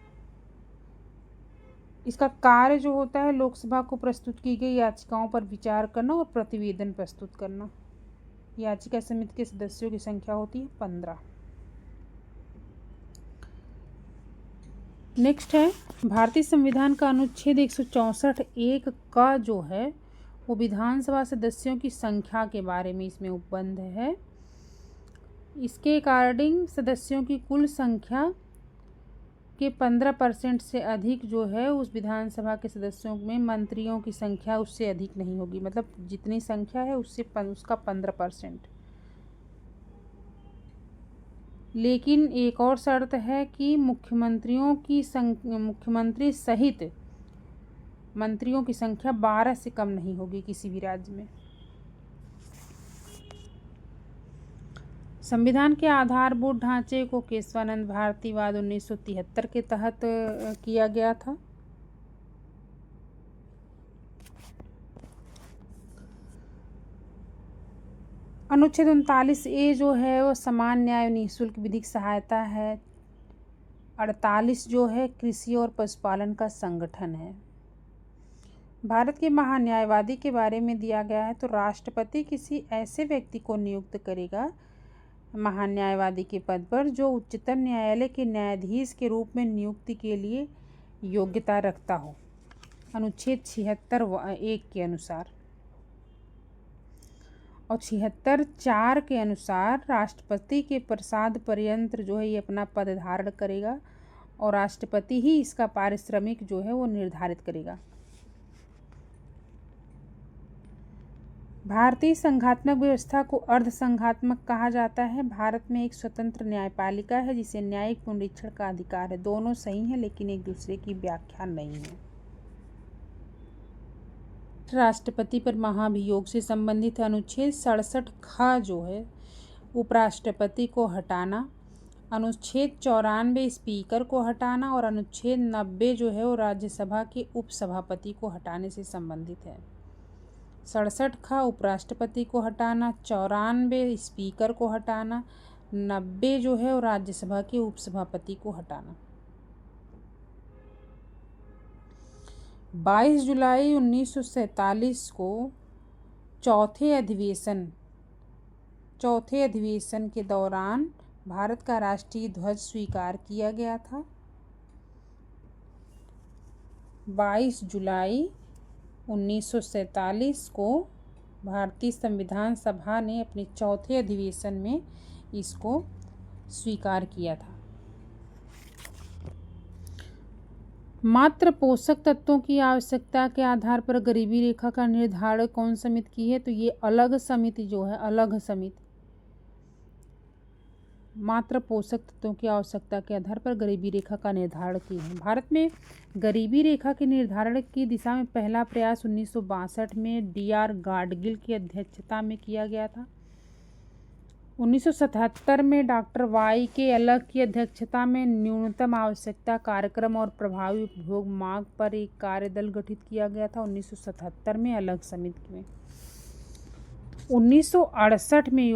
इसका कार्य जो होता है लोकसभा को प्रस्तुत की गई याचिकाओं पर विचार करना और प्रतिवेदन प्रस्तुत करना। याचिका समिति के सदस्यों की संख्या होती है 15। नेक्स्ट है भारतीय संविधान का अनुच्छेद 164(1) का जो है वो विधानसभा सदस्यों की संख्या के बारे में इसमें उपबंध है। इसके अकॉर्डिंग सदस्यों की कुल संख्या के 15% से अधिक जो है उस विधानसभा के सदस्यों में मंत्रियों की संख्या उससे अधिक नहीं होगी। मतलब जितनी संख्या है उससे उसका 15%। लेकिन एक और शर्त है कि मुख्यमंत्री सहित मंत्रियों की संख्या 12 से कम नहीं होगी किसी भी राज्य में। संविधान के आधारभूत ढांचे को केशवानंद भारतीवाद 1973 के तहत किया गया था। अनुच्छेद 39A जो है वो समान न्याय निःशुल्क विधिक सहायता है। 48 जो है कृषि और पशुपालन का संगठन है। भारत के महान्यायवादी के बारे में दिया गया है तो राष्ट्रपति किसी ऐसे व्यक्ति को नियुक्त करेगा महान्यायवादी के पद पर जो उच्चतम न्यायालय के न्यायाधीश के रूप में नियुक्ति के लिए योग्यता रखता हो, अनुच्छेद 76(1) के अनुसार। और 76(4) के अनुसार राष्ट्रपति के प्रसाद पर्यंत जो है ये अपना पद धारण करेगा और राष्ट्रपति ही इसका पारिश्रमिक जो है वो निर्धारित करेगा। भारतीय संघात्मक व्यवस्था को अर्ध संघात्मक कहा जाता है। भारत में एक स्वतंत्र न्यायपालिका है जिसे न्यायिक पुनरीक्षण का अधिकार है। दोनों सही हैं लेकिन एक दूसरे की व्याख्या नहीं है। राष्ट्रपति पर महाभियोग से संबंधित अनुच्छेद 67(ख) जो है उपराष्ट्रपति को हटाना, अनुच्छेद 94 स्पीकर को हटाना और अनुच्छेद 90 जो है वो राज्यसभा के उपसभापति को हटाने से संबंधित है। 67(ख) उपराष्ट्रपति को हटाना, 94 स्पीकर को हटाना, 90 जो है वो राज्यसभा के उपसभापति को हटाना। 22 जुलाई 1947 को चौथे अधिवेशन के दौरान भारत का राष्ट्रीय ध्वज स्वीकार किया गया था। 22 जुलाई 1947 को भारतीय संविधान सभा ने अपने चौथे अधिवेशन में इसको स्वीकार किया था। मात्र पोषक तत्वों की आवश्यकता के आधार पर गरीबी रेखा का निर्धारण कौन समिति की है तो ये अलग समिति जो है, अलग समिति मात्र पोषक तत्वों की आवश्यकता के आधार पर गरीबी रेखा का निर्धारण की है। भारत में गरीबी रेखा के निर्धारण की दिशा में पहला प्रयास 1962 में DR गाडगिल की अध्यक्षता में किया गया था। 1977 में डॉक्टर YK अलग की अध्यक्षता में न्यूनतम आवश्यकता कार्यक्रम और प्रभावी उपभोग मांग पर एक कार्यदल गठित किया गया था। 1977 में अलग समिति में 1968 में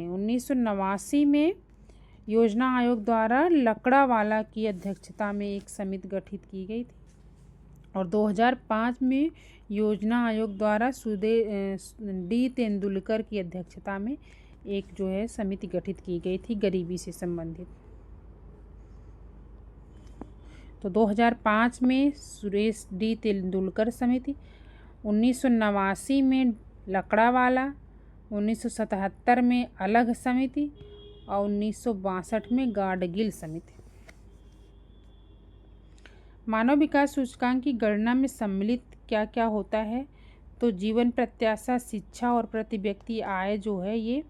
1989 में योजना आयोग द्वारा लकड़ावाला की अध्यक्षता में एक समिति गठित की गई थी और 2005 में योजना आयोग द्वारा D तेंदुलकर की अध्यक्षता में एक जो है समिति गठित की गई थी गरीबी से संबंधित। तो 2005 में सुरेश D तेंदुलकर समिति, 1989 में लकड़ावाला, 1977 में अलग समिति और 1962 में गाडगिल समिति। मानव विकास सूचकांक की गणना में सम्मिलित क्या क्या होता है? तो जीवन प्रत्याशा, शिक्षा और प्रति व्यक्ति आय जो है ये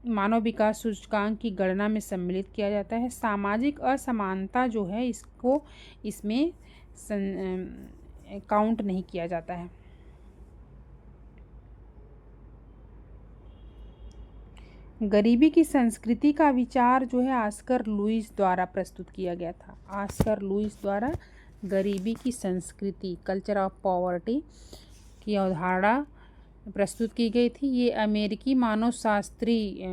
मानव विकास सूचकांक की गणना में सम्मिलित किया जाता है। सामाजिक असमानता जो है इसको इसमें काउंट नहीं किया जाता है। गरीबी की संस्कृति का विचार जो है ऑस्कर लुईस द्वारा प्रस्तुत किया गया था। ऑस्कर लुईस द्वारा गरीबी की संस्कृति, कल्चर ऑफ पॉवर्टी की अवधारणा प्रस्तुत की गई थी। ये अमेरिकी मानवशास्त्री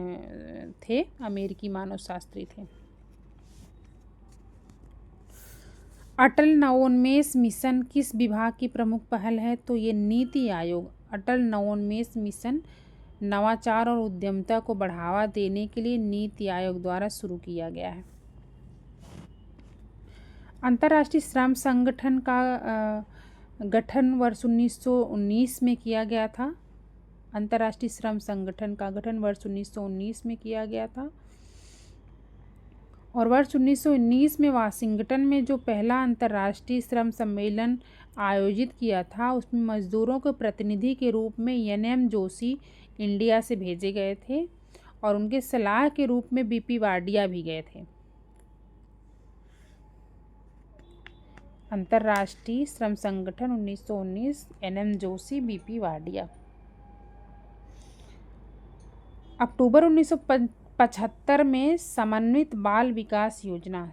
थे। अटल नवोन्मेष मिशन किस विभाग की प्रमुख पहल है? तो ये नीति आयोग। अटल नवोन्मेष मिशन नवाचार और उद्यमिता को बढ़ावा देने के लिए नीति आयोग द्वारा शुरू किया गया है। अंतर्राष्ट्रीय श्रम संगठन का गठन वर्ष 1919 में किया गया था। अंतर्राष्ट्रीय श्रम संगठन का गठन वर्ष 1919 में किया गया था और वर्ष 1919 में वाशिंगटन में जो पहला अंतर्राष्ट्रीय श्रम सम्मेलन आयोजित किया था उसमें मजदूरों के प्रतिनिधि के रूप में एन.एम. जोशी इंडिया से भेजे गए थे और उनके सलाह के रूप में बीपी वाडिया भी गए थे। अंतर्राष्ट्रीय श्रम संगठन 1919, एन.एम. जोशी, बीपी वाडिया। अक्टूबर 1975 में समन्वित बाल विकास योजना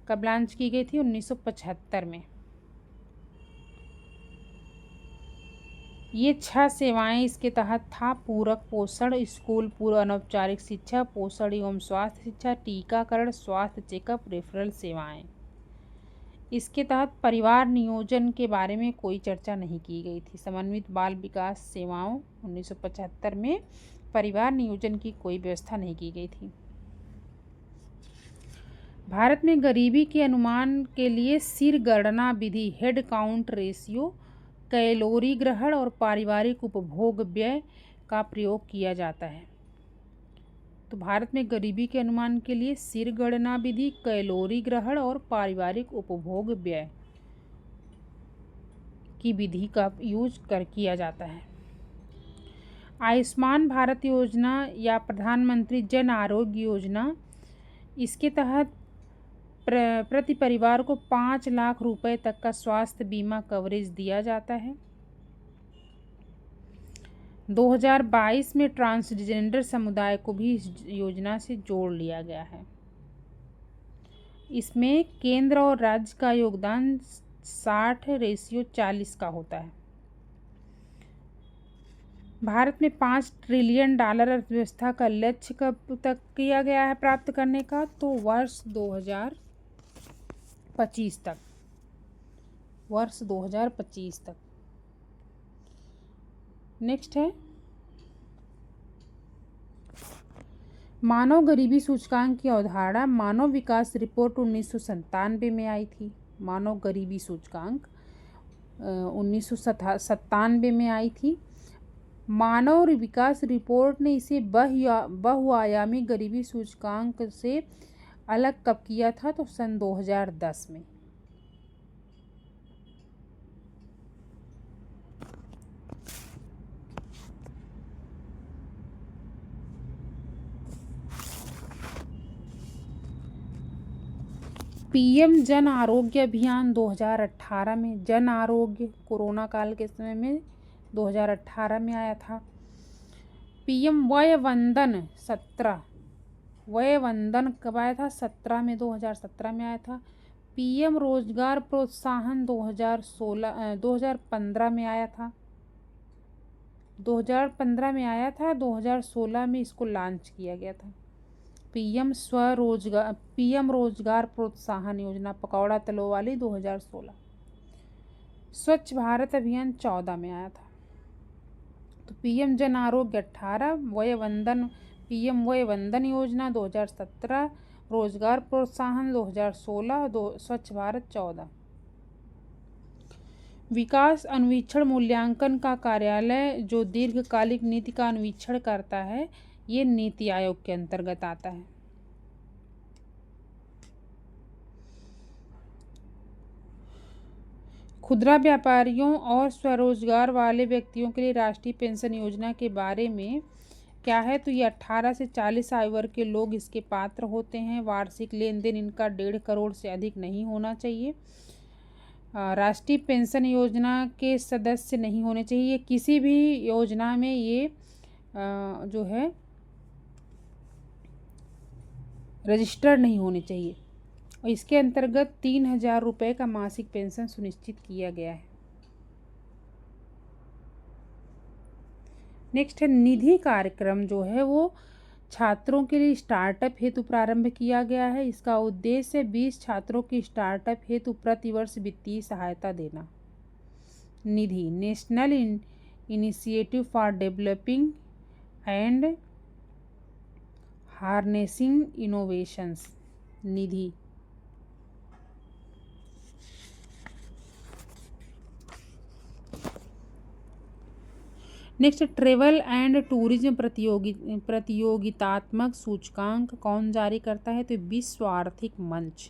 कब लॉन्च की गई थी? 1975 में। ये 6 सेवाएं इसके तहत था: पूरक पोषण, स्कूल पूर्व अनौपचारिक शिक्षा, पोषण एवं स्वास्थ्य शिक्षा, टीकाकरण, स्वास्थ्य चेकअप, रेफरल सेवाएं। इसके तहत परिवार नियोजन के बारे में कोई चर्चा नहीं की गई थी। समन्वित बाल विकास सेवाओं 1975 में परिवार नियोजन की कोई व्यवस्था नहीं की गई थी। भारत में गरीबी के अनुमान के लिए सिर गणना विधि, हेड काउंट रेशियो, कैलोरी ग्रहण और पारिवारिक उपभोग व्यय का प्रयोग किया जाता है। तो भारत में गरीबी के अनुमान के लिए सिर गणना विधि, कैलोरी ग्रहण और पारिवारिक उपभोग व्यय की विधि का यूज किया जाता है। आयुष्मान भारत योजना या प्रधानमंत्री जन आरोग्य योजना, इसके तहत प्रति परिवार को 5 लाख रुपए तक का स्वास्थ्य बीमा कवरेज दिया जाता है। 2022 में ट्रांसजेंडर समुदाय को भी इस योजना से जोड़ लिया गया है। इसमें केंद्र और राज्य का योगदान 60:40 का होता है। भारत में $5 ट्रिलियन अर्थव्यवस्था का लक्ष्य कब तक किया गया है प्राप्त करने का? तो वर्ष 2025 तक। वर्ष 2025 तक। नेक्स्ट है मानव गरीबी सूचकांक की अवधारणा। मानव विकास रिपोर्ट 1997 में आई थी। मानव गरीबी सूचकांक 1997 में आई थी। मानव विकास रिपोर्ट ने इसे बहुआयामी गरीबी सूचकांक से अलग कब किया था? तो सन 2010 में। पीएम जन आरोग्य अभियान 2018 में, जन आरोग्य कोरोना काल के समय में 2018 में आया था। पीएम वय वंदन 17, वय वंदन कब आया था? 2017 में आया था। पीएम रोजगार प्रोत्साहन 2015 में आया था। 2015 में आया था, 2016 में इसको लॉन्च किया गया था। पीएम रोजगार प्रोत्साहन योजना पकौड़ा तलो वाली 2016। स्वच्छ भारत अभियान 14 में आया था। तो पीएम जन आरोग्य 18, पीएम वय वंदन योजना 2017, रोजगार प्रोत्साहन 2016, स्वच्छ भारत 14। विकास अन्वीक्षण मूल्यांकन का कार्यालय जो दीर्घकालिक नीति का अन्वीक्षण करता है, ये नीति आयोग के अंतर्गत आता है। खुदरा व्यापारियों और स्वरोजगार वाले व्यक्तियों के लिए राष्ट्रीय पेंशन योजना के बारे में क्या है, तो ये 18 से 40 आयु वर्ग के लोग इसके पात्र होते हैं। वार्षिक लेन देन इनका 1.5 करोड़ से अधिक नहीं होना चाहिए। राष्ट्रीय पेंशन योजना के सदस्य नहीं होने चाहिए। किसी भी योजना में ये जो है रजिस्टर्ड नहीं होने चाहिए। और इसके अंतर्गत 3,000 रुपये का मासिक पेंशन सुनिश्चित किया गया है। नेक्स्ट है निधि कार्यक्रम जो है वो छात्रों के लिए स्टार्टअप हेतु प्रारंभ किया गया है। इसका उद्देश्य 20 छात्रों की स्टार्टअप हेतु प्रतिवर्ष वित्तीय सहायता देना। Nidhi national initiative for developing and harnessing innovations. Nidhi next travel and tourism प्रतियोगितात्मक सूचकांक कौन जारी करता है, तो विश्व आर्थिक मंच।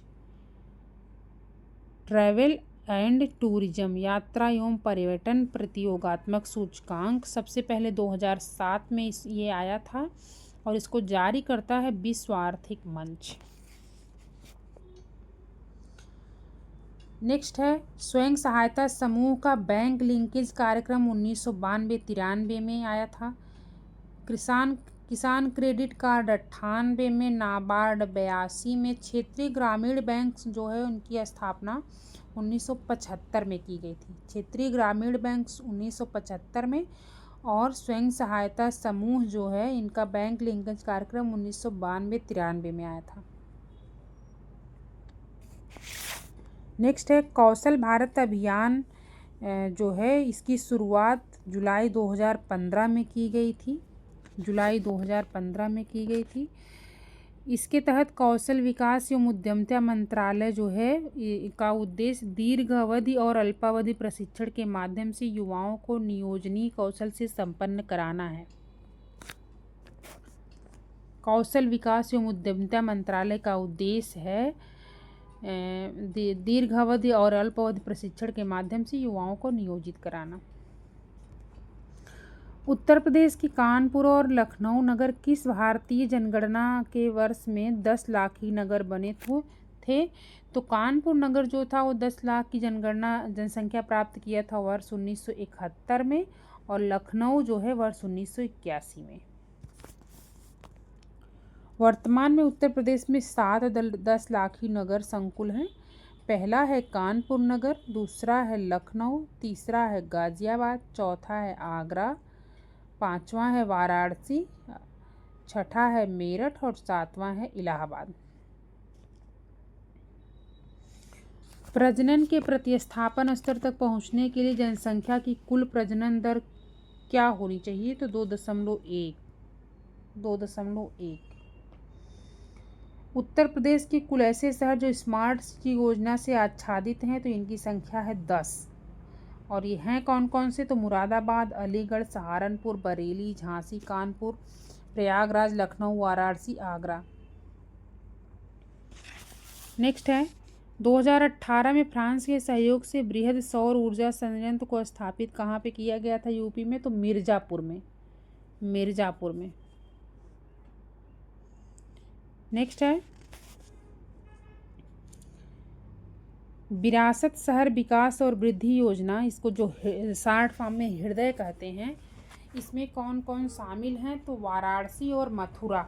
ट्रैवल एंड टूरिज्म यात्रा एवं पर्यटन प्रतियोगात्मक सूचकांक सबसे पहले 2007 में ये आया था और इसको जारी करता है विश्व आर्थिक मंच। नेक्स्ट है स्वयं सहायता समूह का बैंक लिंकेज कार्यक्रम 1992-93 में आया था। किसान क्रेडिट कार्ड 98 में, नाबार्ड 82 में, क्षेत्रीय ग्रामीण बैंक जो है उनकी स्थापना 1975 में की गई थी। क्षेत्रीय ग्रामीण बैंक 1975 में और स्वयं सहायता समूह जो है इनका बैंक लिंकेज कार्यक्रम 1992-93 में आया था। नेक्स्ट है कौशल भारत अभियान जो है इसकी शुरुआत जुलाई 2015 में की गई थी। जुलाई 2015 में की गई थी। इसके तहत कौशल विकास एवं उद्यमिता मंत्रालय जो है का उद्देश्य दीर्घ अवधि और अल्पावधि प्रशिक्षण के माध्यम से युवाओं को नियोजनीय कौशल से संपन्न कराना है। कौशल विकास एवं उद्यमिता मंत्रालय का उद्देश्य है दीर्घ अवधि और अल्पावधि प्रशिक्षण के माध्यम से युवाओं को नियोजित कराना। उत्तर प्रदेश की कानपुर और लखनऊ नगर किस भारतीय जनगणना के वर्ष में 10 लाखी नगर बने थे, तो कानपुर नगर जो था वो 10 लाख की जनसंख्या प्राप्त किया था वर्ष 1971 में और लखनऊ जो है वर्ष 1981 में। वर्तमान में उत्तर प्रदेश में 7 10 लाखी नगर संकुल हैं। पहला है कानपुर नगर, दूसरा है लखनऊ, तीसरा है गाजियाबाद, चौथा है आगरा, पांचवा है वाराणसी, छठा है मेरठ और सातवां है इलाहाबाद। प्रजनन के प्रतिस्थापन स्तर तक पहुंचने के लिए जनसंख्या की कुल प्रजनन दर क्या होनी चाहिए, तो 2.1। उत्तर प्रदेश के कुल ऐसे शहर जो स्मार्ट सिटी योजना से आच्छादित हैं तो इनकी संख्या है 10 और ये हैं कौन कौन से, तो मुरादाबाद, अलीगढ़, सहारनपुर, बरेली, झांसी, कानपुर, प्रयागराज, लखनऊ, वाराणसी, आगरा। नेक्स्ट है 2018 में फ्रांस के सहयोग से बृहद सौर ऊर्जा संयंत्र को स्थापित कहाँ पे किया गया था यूपी में, तो मिर्ज़ापुर में। नेक्स्ट है विरासत शहर विकास और वृद्धि योजना, इसको जो शॉर्ट फॉर्म में हृदय कहते हैं, इसमें कौन कौन शामिल हैं, तो वाराणसी और मथुरा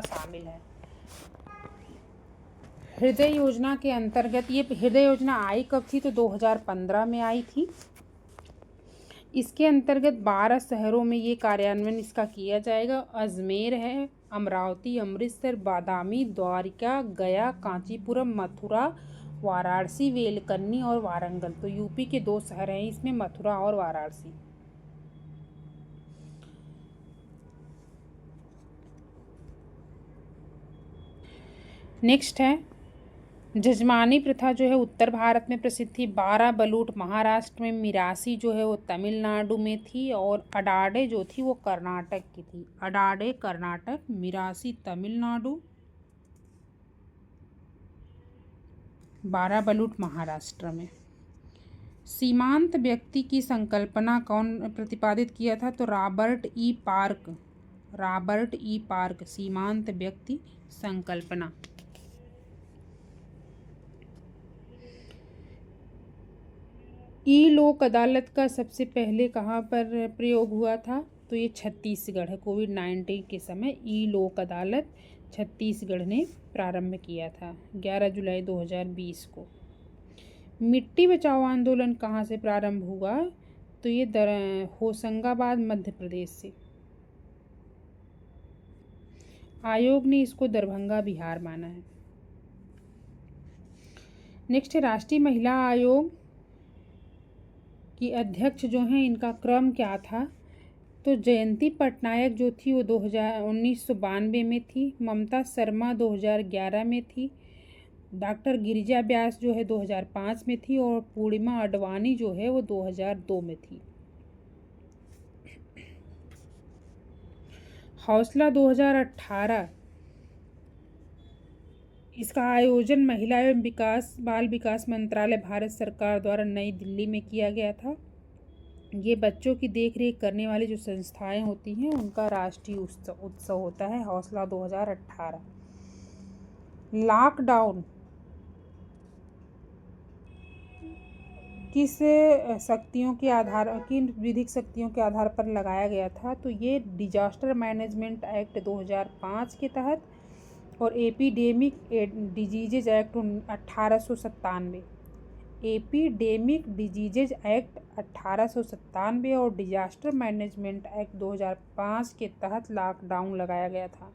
शामिल है। हृदय योजना के अंतर्गत ये हृदय योजना आई कब थी, तो 2015 में आई थी। इसके अंतर्गत 12 शहरों में ये कार्यान्वयन इसका किया जाएगा। अजमेर है, अमरावती, अमृतसर, बादामी, द्वारिका, गया, कांचीपुरम, मथुरा, वाराणसी, वेलकन्नी और वारंगल। तो यूपी के 2 शहर हैं इसमें, मथुरा और वाराणसी। नेक्स्ट है जजमानी प्रथा जो है उत्तर भारत में प्रसिद्ध थी। 12 बलूट महाराष्ट्र में, मिरासी जो है वो तमिलनाडु में थी और अडाडे जो थी वो कर्नाटक की थी। अडाडे कर्नाटक, मिरासी तमिलनाडु। बाराबलुट महाराष्ट्र में। सीमांत व्यक्ति की संकल्पना कौन प्रतिपादित किया था? तो रॉबर्ट ई पार्क सीमांत व्यक्ति संकल्पना। ई लोक अदालत का सबसे पहले कहाँ पर प्रयोग हुआ था? तो ये छत्तीसगढ़ है। कोविड-19 के समय ई लोक अदालत छत्तीसगढ़ ने प्रारंभ किया था 11 जुलाई 2020 को। मिट्टी बचाओ आंदोलन कहाँ से प्रारंभ हुआ? तो ये होशंगाबाद मध्य प्रदेश से। आयोग ने इसको दरभंगा बिहार माना है। नेक्स्ट है राष्ट्रीय महिला आयोग की अध्यक्ष जो हैं, इनका क्रम क्या था? तो जयंती पटनायक जो थी वो 1992 में थी। ममता शर्मा 2011 में थी। डॉक्टर गिरिजा व्यास जो है 2005 में थी। और पूर्णिमा अडवाणी जो है वो 2002 में थी। हौसला 2018 इसका आयोजन महिला एवं बाल विकास मंत्रालय भारत सरकार द्वारा नई दिल्ली में किया गया था। ये बच्चों की देखरेख करने वाली जो संस्थाएं होती हैं उनका राष्ट्रीय उत्सव होता है हौसला 2018। लॉकडाउन किन विधिक शक्तियों के आधार पर लगाया गया था? तो ये डिजास्टर मैनेजमेंट एक्ट 2005 के तहत और epidemic diseases act 1897। Epidemic diseases act 1897 और डिजास्टर मैनेजमेंट एक्ट 2005 के तहत लॉकडाउन लगाया गया था।